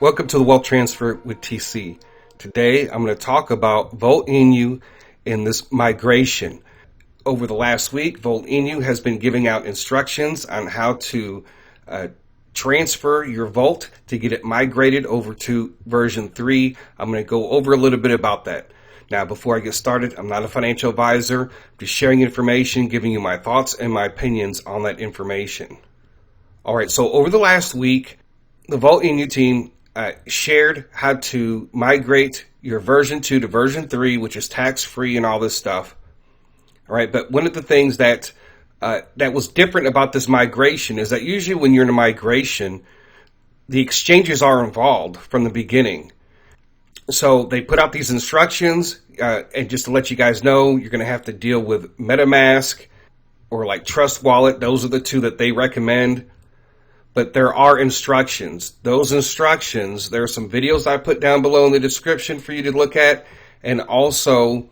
Welcome to the Wealth Transfer with TC. Today I'm going to talk about Volt Inu in this migration. Over the last week, Volt Inu has been giving out instructions on how to transfer your Volt to get it migrated over to version 3. I'm going to go over a little bit about that. Now, before I get started, I'm not a financial advisor. I'm just sharing information, giving you my thoughts and my opinions on that information. All right, so over the last week, the Volt Inu team shared how to migrate your version 2 to version 3, which is tax-free and all this stuff. All right, but one of the things that was different about this migration is that usually when you're in a migration, the exchanges are involved from the beginning. So they put out these instructions, and just to let you guys know, you're going to have to deal with MetaMask or like Trust Wallet. Those are the two that they recommend. But there are instructions. Those instructions, there are some videos I put down below in the description for you to look at. And also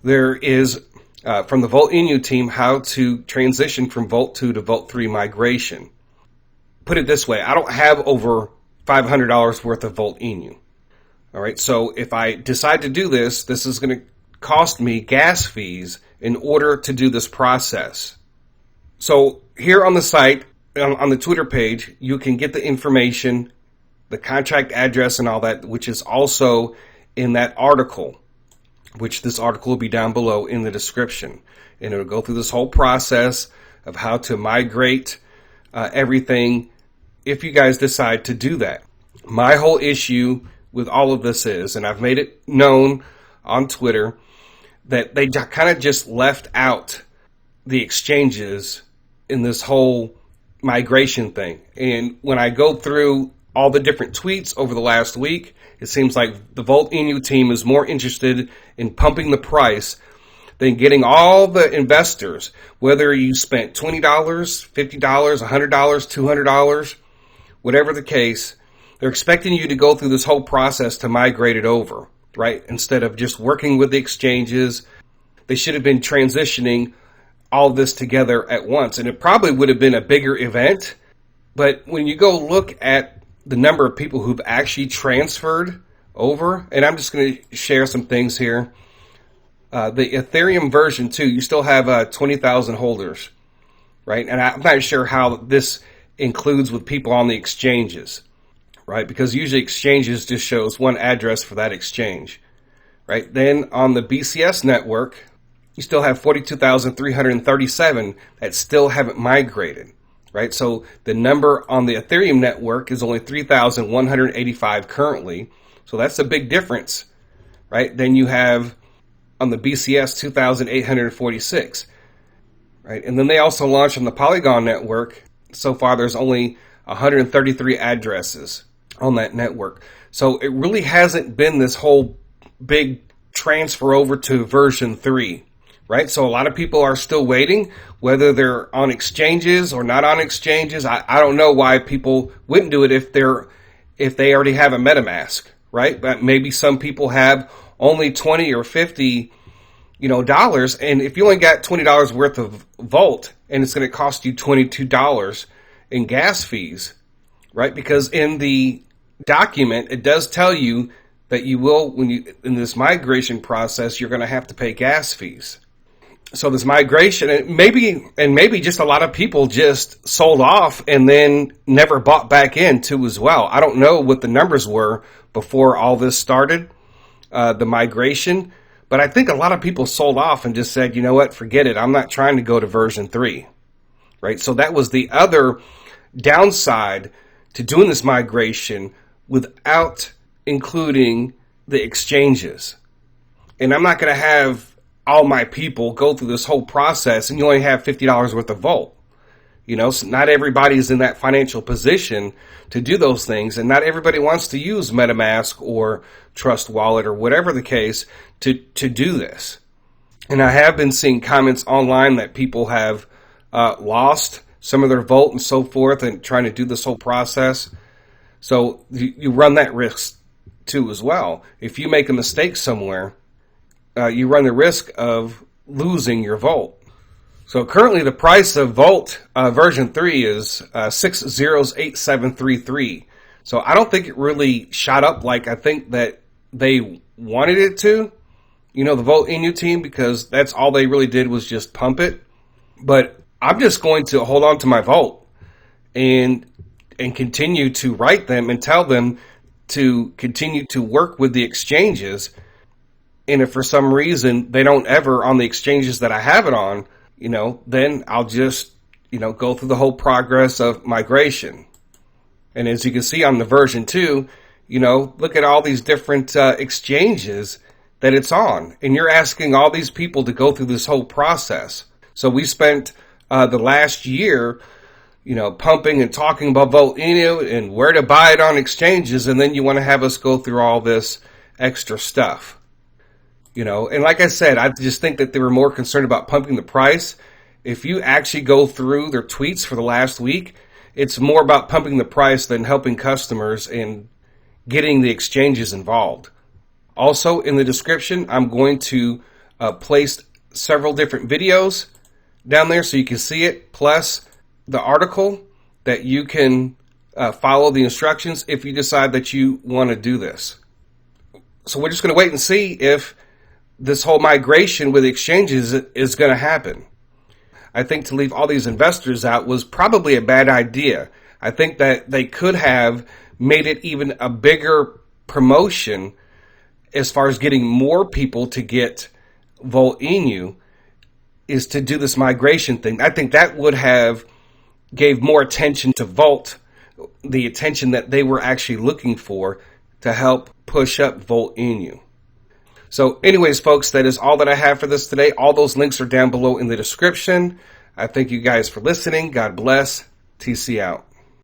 there is, from the Volt Inu team, how to transition from Volt 2 to Volt 3 migration. Put it this way, I don't have over $500 worth of Volt Inu. All right, so if I decide to do this, this is going to cost me gas fees in order to do this process. So here on the site, on the Twitter page, you can get the information, the contract address and all that, which is also in that article, which this article will be down below in the description. And it'll go through this whole process of how to migrate everything if you guys decide to do that. My whole issue with all of this is, and I've made it known on Twitter, that they kind of just left out the exchanges in this whole migration thing. And when I go through all the different tweets over the last week, it seems like the Volt Inu team is more interested in pumping the price than getting all the investors, whether you spent $20, $50, $100, $200, whatever the case, they're expecting you to go through this whole process to migrate it over, right? Instead of just working with the exchanges, they should have been transitioning all this together at once. And it probably would have been a bigger event. But when you go look at the number of people who've actually transferred over, and I'm just going to share some things here. The Ethereum version 2, you still have 20,000 holders, right? And I'm not sure how this includes with people on the exchanges, right? Because usually exchanges just shows one address for that exchange, right? Then on the BCS network, you still have 42,337 that still haven't migrated, right? So the number on the Ethereum network is only 3,185 currently. So that's a big difference, right? Then you have on the BCS 2,846, right? And then they also launched on the Polygon network. So far, there's only 133 addresses on that network. So it really hasn't been this whole big transfer over to version 3. Right, so a lot of people are still waiting, whether they're on exchanges or not on exchanges. I don't know why people wouldn't do it if they already have a MetaMask, right? But maybe some people have only $20 or $50, dollars, and if you only got $20 worth of Volt, and it's going to cost you $22 in gas fees, right? Because in the document it does tell you that you will, when you in this migration process, you're going to have to pay gas fees. So this migration, and maybe just a lot of people just sold off and then never bought back in too as well. I don't know what the numbers were before all this started, the migration, but I think a lot of people sold off and just said, you know what, forget it. I'm not trying to go to version 3, right? So that was the other downside to doing this migration without including the exchanges. And I'm not going to have all my people go through this whole process and you only have $50 worth of Volt. So not everybody is in that financial position to do those things, and not everybody wants to use MetaMask or Trust Wallet or whatever the case to do this. And I have been seeing comments online that people have lost some of their Volt and so forth and trying to do this whole process. So you run that risk too as well. If you make a mistake somewhere, you run the risk of losing your Volt. So currently the price of Volt version 3 is 608733. So I don't think it really shot up like I think that they wanted it to, the Vote Inu team, because that's all they really did was just pump it. But I'm just going to hold on to my vote and continue to write them and tell them to continue to work with the exchanges. And if for some reason they don't ever on the exchanges that I have it on, then I'll just, go through the whole progress of migration. And as you can see on the version 2, look at all these different exchanges that it's on. And you're asking all these people to go through this whole process. So we spent the last year, pumping and talking about Vote Inu and where to buy it on exchanges. And then you want to have us go through all this extra stuff. And like I said, I just think that they were more concerned about pumping the price. If you actually go through their tweets for the last week, it's more about pumping the price than helping customers and getting the exchanges involved. Also, in the description, I'm going to place several different videos down there so you can see it, plus the article that you can follow the instructions if you decide that you want to do this. So we're just going to wait and see if this whole migration with exchanges is going to happen. I think to leave all these investors out was probably a bad idea. I think that they could have made it even a bigger promotion as far as getting more people to get Vote Inu, is to do this migration thing. I think that would have gave more attention to Volt, the attention that they were actually looking for to help push up Vote Inu. So anyways, folks, that is all that I have for this today. All those links are down below in the description. I thank you guys for listening. God bless. TC out.